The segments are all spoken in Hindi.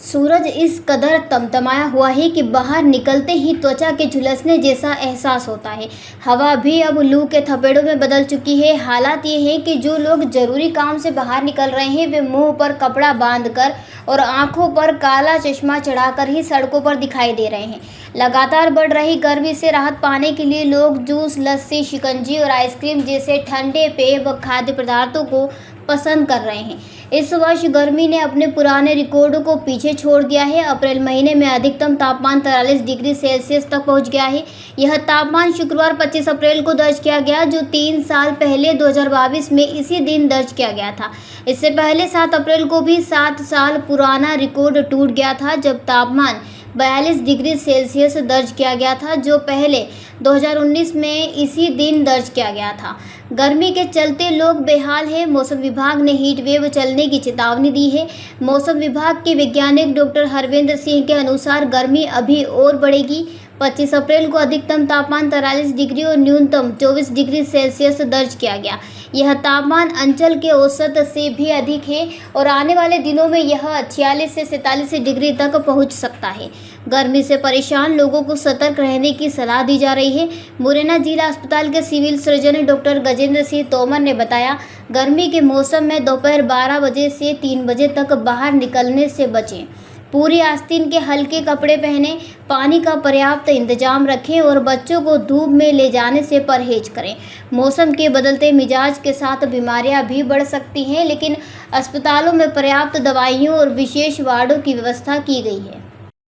सूरज इस कदर तमतमाया हुआ है कि बाहर निकलते ही त्वचा के झुलसने जैसा एहसास होता है। हवा भी अब लू के थपेड़ों में बदल चुकी है। हालात ये है कि जो लोग जरूरी काम से बाहर निकल रहे हैं वे मुंह पर कपड़ा बांधकर और आंखों पर काला चश्मा चढ़ाकर ही सड़कों पर दिखाई दे रहे हैं। लगातार बढ़ रही गर्मी से राहत पाने के लिए लोग जूस, लस्सी, शिकंजी और आइसक्रीम जैसे ठंडे पेय व खाद्य पदार्थों को पसंद कर रहे हैं। इस वर्ष गर्मी ने अपने पुराने रिकॉर्ड को पीछे छोड़ दिया है। अप्रैल महीने में अधिकतम तापमान 43 डिग्री सेल्सियस तक पहुंच गया है। यह तापमान शुक्रवार 25 अप्रैल को दर्ज किया गया, जो 3 साल पहले 2022 में इसी दिन दर्ज किया गया था। इससे पहले 7 अप्रैल को भी 7 साल पुराना रिकॉर्ड टूट गया था, जब तापमान 42 डिग्री सेल्सियस दर्ज किया गया था, जो पहले 2019 में इसी दिन दर्ज किया गया था। गर्मी के चलते लोग बेहाल हैं। मौसम विभाग ने हीट वेव चलने की चेतावनी दी है। मौसम विभाग के वैज्ञानिक डॉक्टर हरविंदर सिंह के अनुसार गर्मी अभी और बढ़ेगी। 25 अप्रैल को अधिकतम तापमान 43 डिग्री और न्यूनतम 24 डिग्री सेल्सियस दर्ज किया गया। यह तापमान अंचल के औसत से भी अधिक है और आने वाले दिनों में यह 46 से 47 डिग्री तक पहुंच सकता है। गर्मी से परेशान लोगों को सतर्क रहने की सलाह दी जा रही है। मुरैना जिला अस्पताल के civil surgeon doctor Gajendra Singh Tomar ने बताया, गर्मी के मौसम में दोपहर 12 बजे से 3 बजे तक बाहर निकलने से बचें। पूरी आस्तीन के हल्के कपड़े पहनें, पानी का पर्याप्त इंतजाम रखें और बच्चों को धूप में ले जाने से परहेज करें। मौसम के बदलते मिजाज के साथ बीमारियां भी बढ़ सकती हैं, लेकिन अस्पतालों में पर्याप्त दवाइयों और विशेष वार्डों की व्यवस्था की गई है।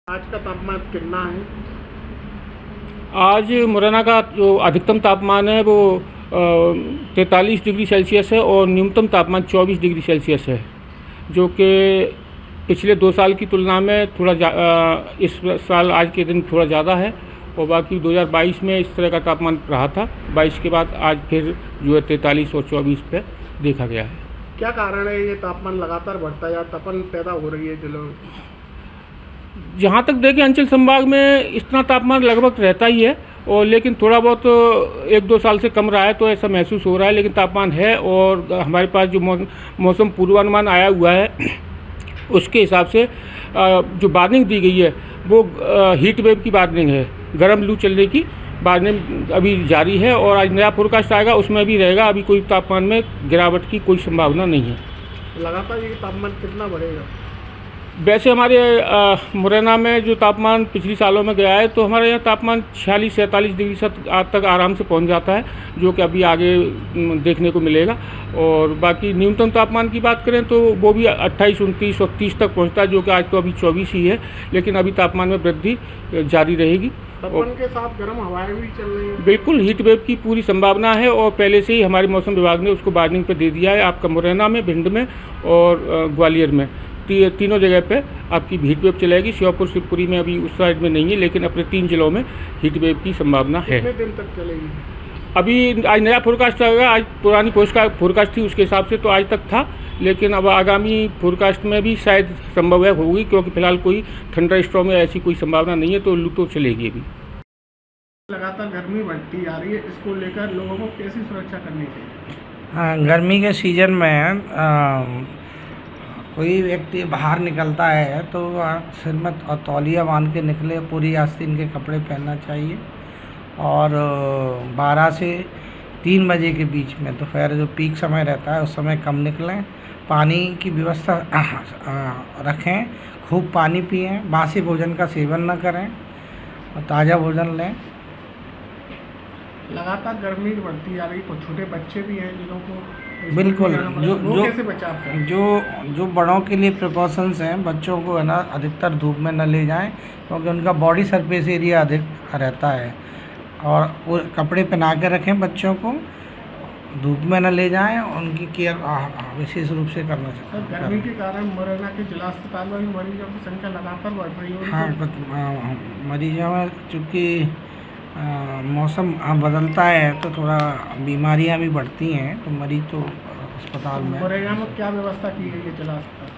आज का तापमान कितना है? आज मुरैना का जो अधिकतम तापमान है वो 43 डिग्री सेल्सियस है और न्यूनतम तापमान 24 डिग्री सेल्सियस है, जो कि पिछले 2 साल की तुलना में थोड़ा इस साल आज के दिन थोड़ा ज़्यादा है। और बाकी 2022 में इस तरह का तापमान रहा था। 22 के बाद आज फिर जो है 43 और 24 पे देखा गया है। क्या कारण है ये तापमान लगातार बढ़ता है या तपन पैदा हो रही है दिलों? जहाँ तक देखें अंचल संभाग में इतना तापमान लगभग रहता ही है, और लेकिन थोड़ा बहुत 1-2 साल से कम रहा है, तो ऐसा महसूस हो रहा है। लेकिन तापमान है और हमारे पास जो मौसम पूर्वानुमान आया हुआ है उसके हिसाब से जो वार्निंग दी गई है वो हीट वेव की वार्निंग है। गर्म लू चलने की वार्निंग अभी जारी है और आज नया फोरकास्ट आएगा, उसमें भी रहेगा। अभी कोई तापमान में गिरावट की कोई संभावना नहीं है। लगातार ये तापमान कितना बढ़ेगा? वैसे हमारे मुरैना में जो तापमान पिछले सालों में गया है, तो हमारे यहाँ तापमान 46 से 47 डिग्री तक आराम से पहुँच जाता है, जो कि अभी आगे देखने को मिलेगा। और बाकी न्यूनतम तापमान की बात करें तो वो भी 28, 29 और 30 तक पहुँचता है, जो कि आज तो अभी 24 ही है। लेकिन अभी तापमान में वृद्धि जारी रहेगी। तपन के साथ गर्म हवाएं भी चल रही हैं। बिल्कुल हीट वेव की पूरी संभावना है और पहले से ही हमारे मौसम विभाग ने उसको वार्निंग पर दे दिया है। आपका मुरैना में, भिंड में और ग्वालियर में तीनों जगह पे आपकी हीट वेव चलेगी। श्योपुर, शिवपुरी में अभी उस साइड में नहीं है, लेकिन अपने 3 जिलों में हीट वेव की संभावना है। कितने दिन तक चलेगी? अभी आज नया फोरकास्ट आएगा। आज पुरानी फोरकास्ट थी, उसके हिसाब से तो आज तक था, लेकिन अब आगामी फोरकास्ट में भी शायद संभव है होगी, क्योंकि फिलहाल कोई थंडर स्टॉर्म में ऐसी कोई संभावना नहीं है, तो लू तो चलेगी अभी। लगातार गर्मी बढ़ती जा रही है, इसको लेकर लोगों को कैसी सुरक्षा करनी चाहिए? हाँ, गर्मी के सीजन में कोई व्यक्ति बाहर निकलता है तो सिर में तौलिया बांध के निकले, पूरी आस्तीन के कपड़े पहनना चाहिए। और 12 से 3 बजे के बीच में दोपहर जो पीक समय रहता है उस समय कम निकलें। पानी की व्यवस्था रखें, खूब पानी पिएं, बासी भोजन का सेवन न करें और ताज़ा भोजन लें। लगातार गर्मी बढ़ती जा रही है, कुछ छोटे बच्चे भी हैं जिन्हों को बिल्कुल कैसे बचाव करें? जो बड़ों के लिए प्रिकॉशंस हैं, बच्चों को है ना अधिकतर धूप में न ले जाएं, क्योंकि उनका बॉडी सरफेस एरिया अधिक रहता है। और वो कपड़े पहना के रखें, बच्चों को धूप में न ले जाएं, उनकी केयर विशेष रूप से करना चाहिए। गर्मी के कारण मुरैना के जिला अस्पताल में भी मरीजों की संख्या लगातार बढ़ रही है। हाँ, मरीजों में चूँकि मौसम बदलता है तो थोड़ा बीमारियां भी बढ़ती हैं, तो मरीज तो अस्पताल में। मुरैना में क्या व्यवस्था की गई है जिला अस्पताल?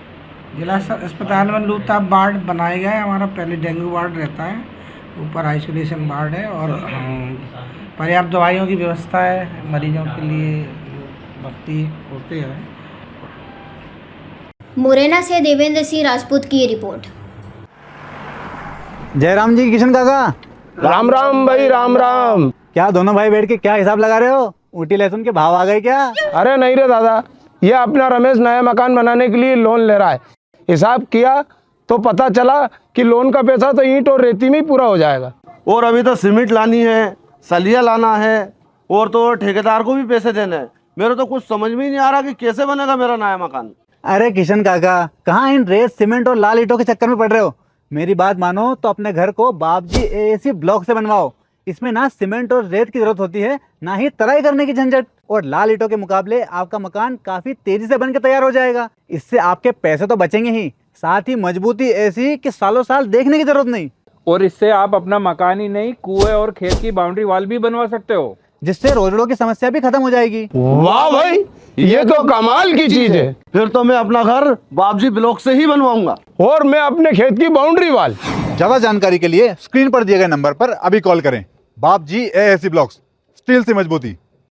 जिला अस्पताल में लू ताप वार्ड बनाया गया है। हमारा पहले डेंगू वार्ड रहता है, ऊपर आइसोलेशन वार्ड है और पर्याप्त दवाइयों की व्यवस्था है, मरीजों के लिए भर्ती होते हैं। मुरैना से देवेंद्र सिंह राजपूत की रिपोर्ट। जयराम जी, किशन काका। राम राम भाई, राम राम। क्या दोनों भाई बैठ के क्या हिसाब लगा रहे हो? ऊटी लहसुन के भाव आ गए क्या? अरे नहीं रे दादा, ये अपना रमेश नया मकान बनाने के लिए लोन ले रहा है। हिसाब किया तो पता चला कि लोन का पैसा तो ईंट और रेती में ही पूरा हो जाएगा। और अभी तो सीमेंट लानी है, सलिया लाना है, और तो ठेकेदार को भी पैसे देने हैं। मेरे तो कुछ समझ में ही नहीं आ रहा कि कैसे बनेगा मेरा नया मकान। अरे किशन काका, कहाँ इन रेत सीमेंट और लाल ईंटों के चक्कर में पड़ रहे हो? मेरी बात मानो तो अपने घर को बाबजी एएसी ब्लॉक से बनवाओ। इसमें ना सीमेंट और रेत की जरूरत होती है, ना ही तराई करने की झंझट। और लाल ईंटों के मुकाबले आपका मकान काफी तेजी से बनकर तैयार हो जाएगा। इससे आपके पैसे तो बचेंगे ही, साथ ही मजबूती ऐसी कि सालों साल देखने की जरूरत नहीं। और इससे आप अपना मकान ही नहीं, कुएं और खेत की बाउंड्री वॉल भी बनवा सकते हो, जिससे रोजड़ों की समस्या भी खत्म हो जाएगी। वाह भाई, ये तो कमाल की चीज है। फिर तो मैं अपना घर बाबजी ब्लॉक से ही बनवाऊंगा। और मैं अपने खेत की बाउंड्री वाल। ज्यादा जानकारी के लिए स्क्रीन पर दिए गए नंबर पर अभी कॉल करें। बाबजी एएसी ब्लॉक्स, स्टील से मजबूती।